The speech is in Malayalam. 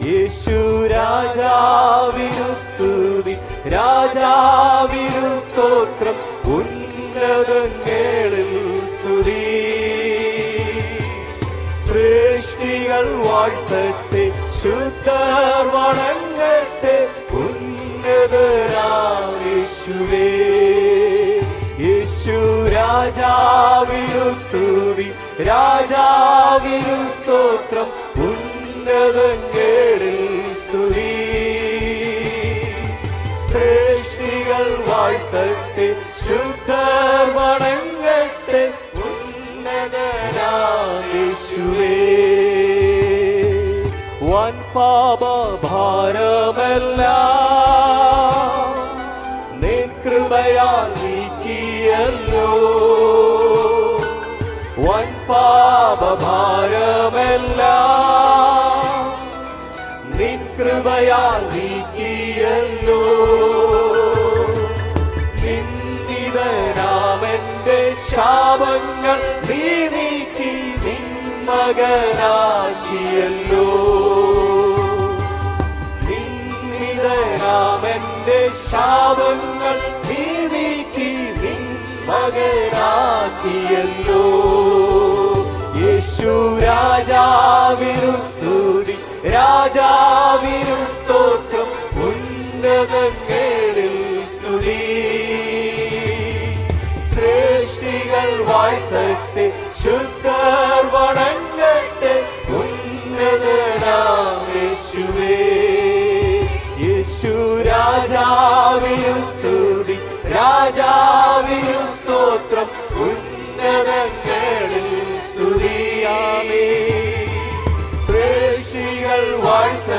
യേശു രാജാവിനു സ്തുതി, രാജാവിനു സ്തോത്രം, ഉന്നതങ്ങളിൽ സ്തുതി. സൃഷ്ടികൾ വാഴ്ത്തട്ടെ, ശുദ്ധർ വണങ്ങട്ടെ, ഉന്നതനാം യേശുവേ. യേശു രാജാവിനു സ്തുതി, രാജാവിനു സ്തോത്രം, ഉന്നതങ്ങളിൽ സ്തുതി. സൃഷ്ടികൾ വാഴ്ത്തട്ടെ, ശുദ്ധർ വണങ്ങട്ടെ, ഉന്നതനാം യേശുവേ. വൻ പാപഭാരമെല്ലാം നിൻ കൃപയാൽ നീക്കിയല്ലോ. വൻ പാപഭാരമെല്ലാം നിൻ കൃപയാൽ നീക്കിയല്ലോ. നിന്ദിതനാമെന്റെ ശാപങ്ങൾ നീ നീക്കി നിൻ മകനാക്കിയല്ലോ. നിന്ദിതനാമെന്റെ ശാപങ്ങൾ നീ നീക്കി നിൻ മകനാക്കിയല്ലോ. യേശു രാജാവിനു സ്തുതി, രാജാവിനു സ്തോത്രം, ഉന്നതങ്ങളിൽ സ്തുതി. സൃഷ്ടികൾ വാഴ്ത്തട്ടെ, ശുദ്ധർ വണങ്ങട്ടെ, ഉന്നതനാം യേശുവേ. യേശു രാജാവിനു സ്തുതി, രാജാവിനു സ്തോത്രം, ഉന്നതങ്ങളിൽ സ്തുതിയാമേ. സൃഷ്ടികൾ വാഴ്ത്ത